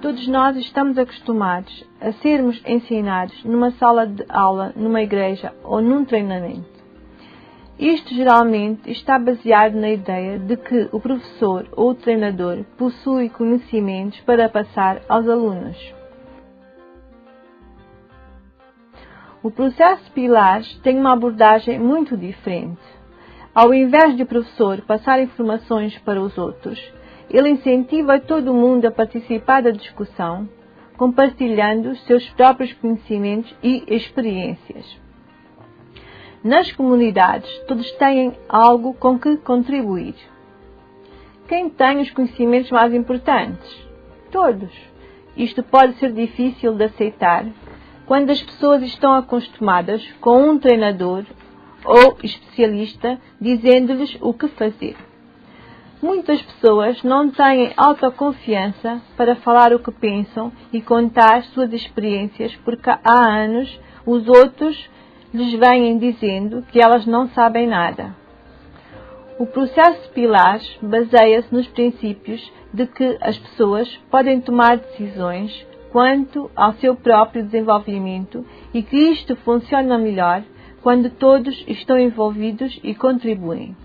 Todos nós estamos acostumados a sermos ensinados numa sala de aula, numa igreja ou num treinamento. Isto geralmente está baseado na ideia de que o professor ou o treinador possui conhecimentos para passar aos alunos. O processo Pilares tem uma abordagem muito diferente. Ao invés de o professor passar informações para os outros, ele incentiva todo mundo a participar da discussão, compartilhando os seus próprios conhecimentos e experiências. Nas comunidades, todos têm algo com que contribuir. Quem tem os conhecimentos mais importantes? Todos. Isto pode ser difícil de aceitar quando as pessoas estão acostumadas com um treinador ou especialista dizendo-lhes o que fazer. Muitas pessoas não têm autoconfiança para falar o que pensam e contar suas experiências porque há anos os outros lhes vêm dizendo que elas não sabem nada. O processo Pilares baseia-se nos princípios de que as pessoas podem tomar decisões quanto ao seu próprio desenvolvimento e que isto funciona melhor quando todos estão envolvidos e contribuem.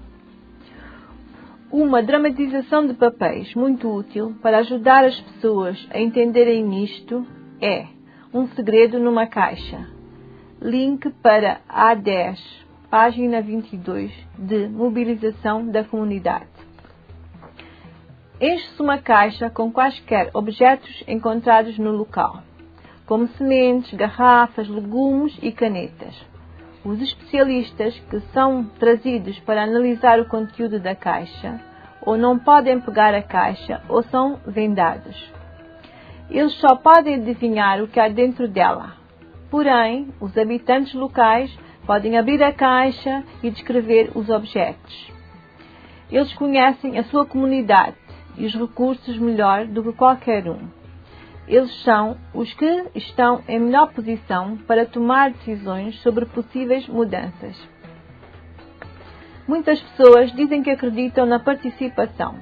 Uma dramatização de papéis muito útil para ajudar as pessoas a entenderem isto é Um Segredo numa Caixa. Link para A10, página 22, de Mobilização da Comunidade. Enche-se uma caixa com quaisquer objetos encontrados no local, como sementes, garrafas, legumes e canetas. Os especialistas que são trazidos para analisar o conteúdo da caixa ou não podem pegar a caixa ou são vendados. Eles só podem adivinhar o que há dentro dela. Porém, os habitantes locais podem abrir a caixa e descrever os objetos. Eles conhecem a sua comunidade e os recursos melhor do que qualquer um. Eles são os que estão em melhor posição para tomar decisões sobre possíveis mudanças. Muitas pessoas dizem que acreditam na participação,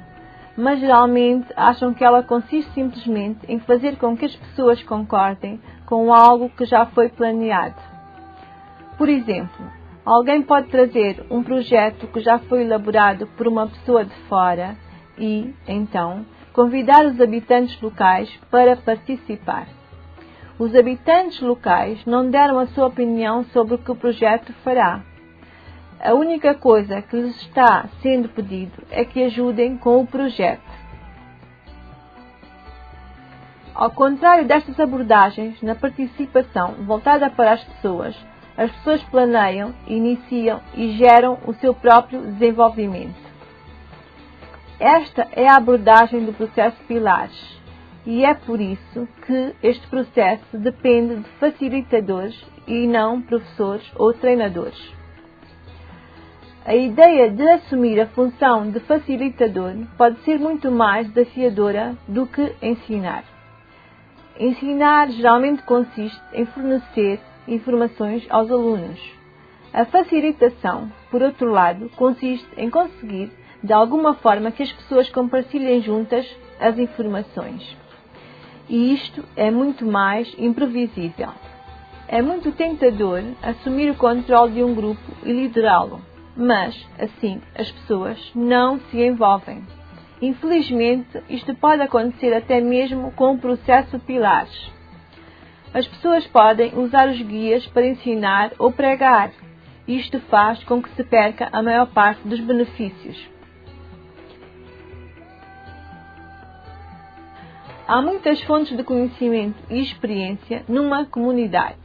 mas geralmente acham que ela consiste simplesmente em fazer com que as pessoas concordem com algo que já foi planeado. Por exemplo, alguém pode trazer um projeto que já foi elaborado por uma pessoa de fora e, então, convidar os habitantes locais para participar. Os habitantes locais não deram a sua opinião sobre o que o projeto fará. A única coisa que lhes está sendo pedido é que ajudem com o projeto. Ao contrário destas abordagens na participação voltada para as pessoas planeiam, iniciam e geram o seu próprio desenvolvimento. Esta é a abordagem do processo Pilares e é por isso que este processo depende de facilitadores e não professores ou treinadores. A ideia de assumir a função de facilitador pode ser muito mais desafiadora do que ensinar. Ensinar geralmente consiste em fornecer informações aos alunos. A facilitação, por outro lado, consiste em conseguir de alguma forma que as pessoas compartilhem juntas as informações. E isto é muito mais imprevisível. É muito tentador assumir o controle de um grupo e liderá-lo, mas, assim, as pessoas não se envolvem. Infelizmente, isto pode acontecer até mesmo com o processo Pilares. As pessoas podem usar os guias para ensinar ou pregar. Isto faz com que se perca a maior parte dos benefícios. Há muitas fontes de conhecimento e experiência numa comunidade.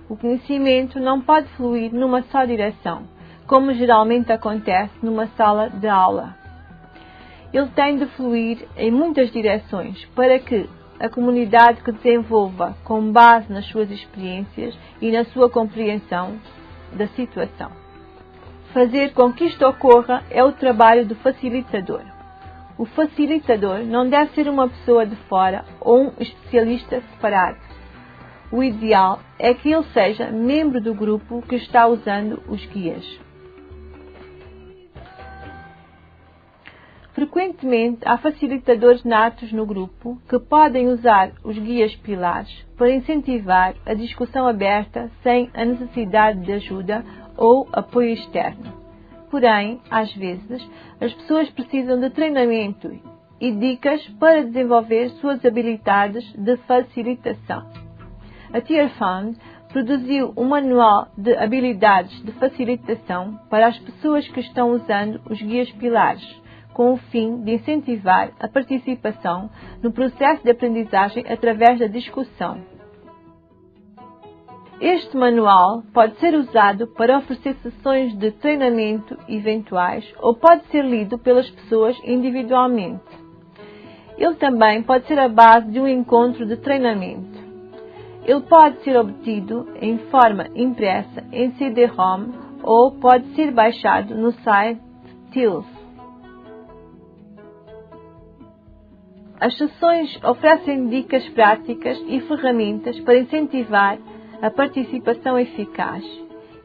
O conhecimento não pode fluir numa só direção, como geralmente acontece numa sala de aula. Ele tem de fluir em muitas direções para que a comunidade que desenvolva com base nas suas experiências e na sua compreensão da situação. Fazer com que isto ocorra é o trabalho do facilitador. O facilitador não deve ser uma pessoa de fora ou um especialista separado. O ideal é que ele seja membro do grupo que está usando os guias. Frequentemente, há facilitadores natos no grupo que podem usar os guias pilares para incentivar a discussão aberta sem a necessidade de ajuda ou apoio externo. Porém, às vezes, as pessoas precisam de treinamento e dicas para desenvolver suas habilidades de facilitação. A Tear Fund produziu um manual de habilidades de facilitação para as pessoas que estão usando os guias pilares, com o fim de incentivar a participação no processo de aprendizagem através da discussão. Este manual pode ser usado para oferecer sessões de treinamento eventuais ou pode ser lido pelas pessoas individualmente. Ele também pode ser a base de um encontro de treinamento. Ele pode ser obtido em forma impressa em CD-ROM ou pode ser baixado no site TILS. As sessões oferecem dicas práticas e ferramentas para incentivar a participação eficaz,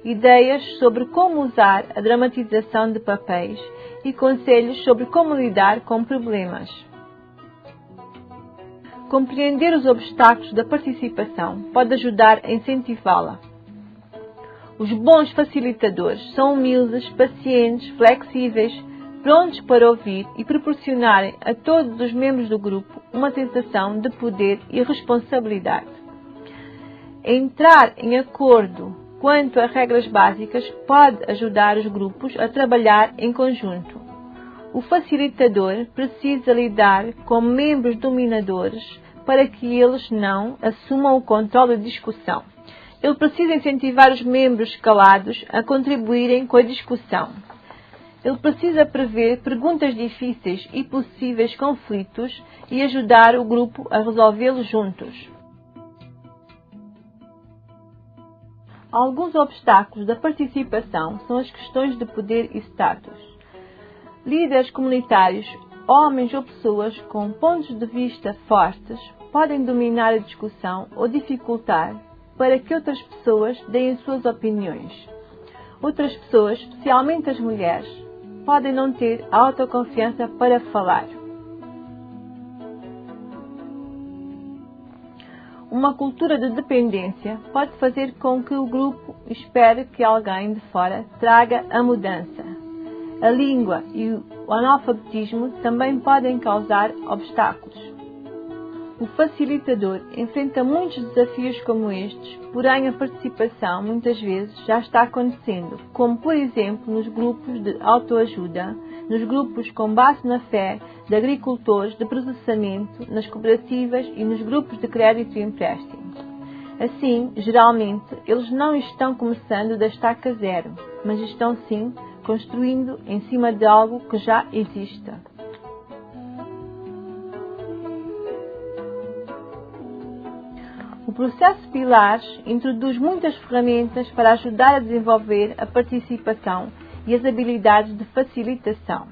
ideias sobre como usar a dramatização de papéis e conselhos sobre como lidar com problemas. Compreender os obstáculos da participação pode ajudar a incentivá-la. Os bons facilitadores são humildes, pacientes, flexíveis, prontos para ouvir e proporcionarem a todos os membros do grupo uma sensação de poder e responsabilidade. Entrar em acordo quanto a regras básicas pode ajudar os grupos a trabalhar em conjunto. O facilitador precisa lidar com membros dominadores para que eles não assumam o controle da discussão. Ele precisa incentivar os membros calados a contribuírem com a discussão. Ele precisa prever perguntas difíceis e possíveis conflitos e ajudar o grupo a resolvê-los juntos. Alguns obstáculos da participação são as questões de poder e status. Líderes comunitários, homens ou pessoas com pontos de vista fortes, podem dominar a discussão ou dificultar para que outras pessoas deem suas opiniões. Outras pessoas, especialmente as mulheres, podem não ter a autoconfiança para falar. Uma cultura de dependência pode fazer com que o grupo espere que alguém de fora traga a mudança. A língua e o analfabetismo também podem causar obstáculos. O facilitador enfrenta muitos desafios como estes, porém a participação muitas vezes já está acontecendo, como por exemplo nos grupos de autoajuda, nos grupos com base na fé, de agricultores, de processamento, nas cooperativas e nos grupos de crédito e empréstimo. Assim, geralmente, eles não estão começando da estaca zero, mas estão sim construindo em cima de algo que já exista. O processo Pilares introduz muitas ferramentas para ajudar a desenvolver a participação e as habilidades de facilitação.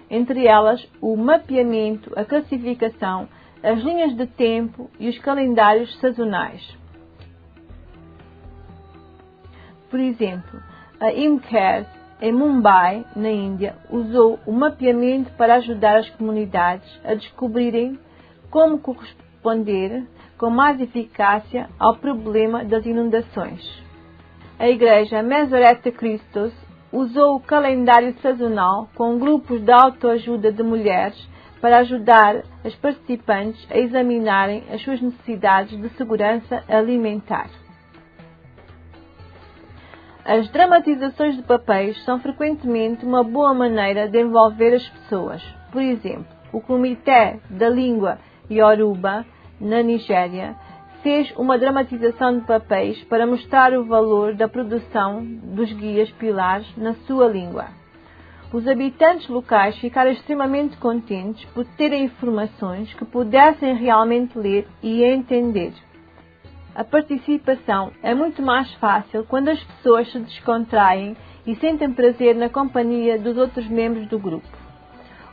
Entre elas, o mapeamento, a classificação, as linhas de tempo e os calendários sazonais. Por exemplo, a IMCARE, em Mumbai, na Índia, usou o mapeamento para ajudar as comunidades a descobrirem como corresponder com mais eficácia ao problema das inundações. A Igreja Mesorete Christos usou o calendário sazonal com grupos de autoajuda de mulheres para ajudar as participantes a examinarem as suas necessidades de segurança alimentar. As dramatizações de papéis são frequentemente uma boa maneira de envolver as pessoas. Por exemplo, o Comitê da Língua Yoruba, na Nigéria, fez uma dramatização de papéis para mostrar o valor da produção dos guias pilares na sua língua. Os habitantes locais ficaram extremamente contentes por terem informações que pudessem realmente ler e entender. A participação é muito mais fácil quando as pessoas se descontraem e sentem prazer na companhia dos outros membros do grupo.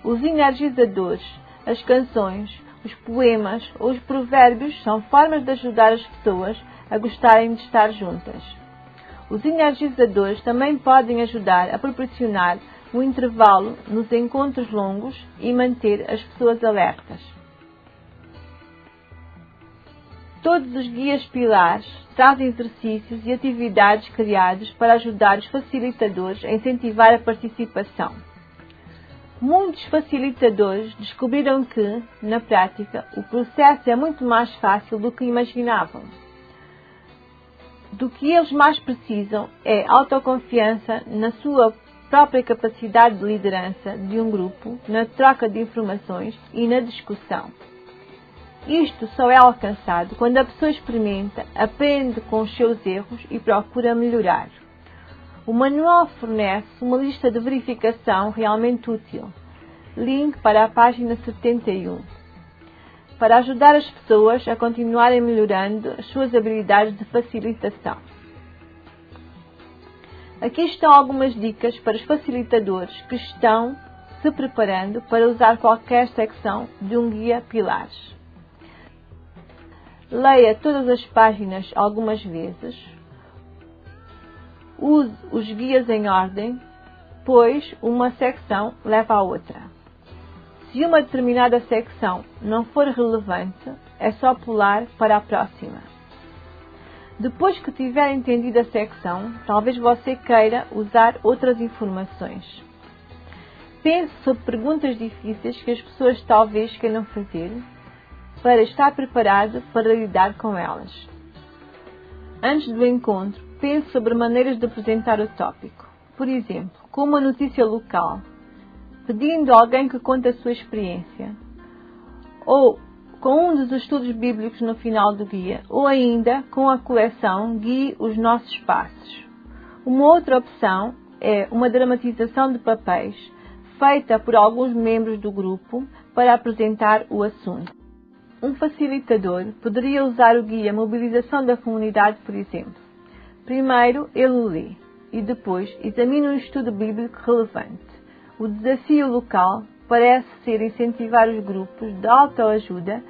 Os energizadores, as canções, os poemas ou os provérbios são formas de ajudar as pessoas a gostarem de estar juntas. Os energizadores também podem ajudar a proporcionar o intervalo nos encontros longos e manter as pessoas alertas. Todos os guias pilares trazem exercícios e atividades criados para ajudar os facilitadores a incentivar a participação. Muitos facilitadores descobriram que, na prática, o processo é muito mais fácil do que imaginavam. Do que eles mais precisam é autoconfiança na sua própria capacidade de liderança de um grupo, na troca de informações e na discussão. Isto só é alcançado quando a pessoa experimenta, aprende com os seus erros e procura melhorar. O manual fornece uma lista de verificação realmente útil. Link para a página 71. Para ajudar as pessoas a continuarem melhorando as suas habilidades de facilitação. Aqui estão algumas dicas para os facilitadores que estão se preparando para usar qualquer secção de um guia pilares. Leia todas as páginas algumas vezes. Use os guias em ordem, pois uma secção leva à outra. Se uma determinada secção não for relevante, é só pular para a próxima. Depois que tiver entendido a secção, talvez você queira usar outras informações. Pense sobre perguntas difíceis que as pessoas talvez queiram fazer, para estar preparado para lidar com elas. Antes do encontro, pense sobre maneiras de apresentar o tópico. Por exemplo, com uma notícia local, pedindo a alguém que conte a sua experiência, ou com um dos estudos bíblicos no final do guia, ou ainda com a coleção Guie os Nossos Passos. Uma outra opção é uma dramatização de papéis, feita por alguns membros do grupo para apresentar o assunto. Um facilitador poderia usar o guia Mobilização da Comunidade, por exemplo. Primeiro, ele o lê e depois examina um estudo bíblico relevante. O desafio local parece ser incentivar os grupos de autoajuda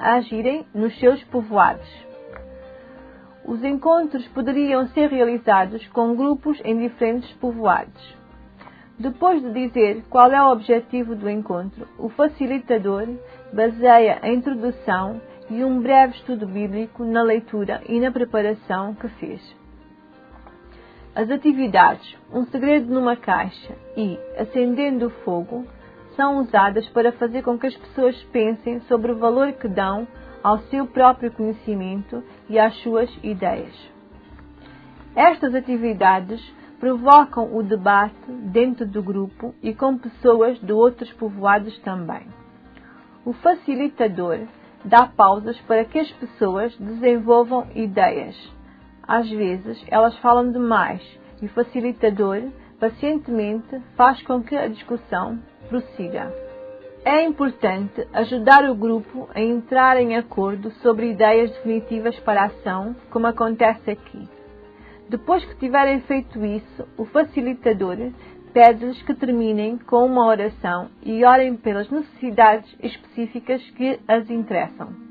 a agirem nos seus povoados. Os encontros poderiam ser realizados com grupos em diferentes povoados. Depois de dizer qual é o objetivo do encontro, o facilitador baseia a introdução e um breve estudo bíblico na leitura e na preparação que fez. As atividades Um Segredo numa Caixa e Acendendo o Fogo são usadas para fazer com que as pessoas pensem sobre o valor que dão ao seu próprio conhecimento e às suas ideias. Estas atividades provocam o debate dentro do grupo e com pessoas de outros povoados também. O facilitador dá pausas para que as pessoas desenvolvam ideias. Às vezes, elas falam demais e o facilitador pacientemente faz com que a discussão prossiga. É importante ajudar o grupo a entrar em acordo sobre ideias definitivas para a ação, como acontece aqui. Depois que tiverem feito isso, o facilitador pede-lhes que terminem com uma oração e orem pelas necessidades específicas que as interessam.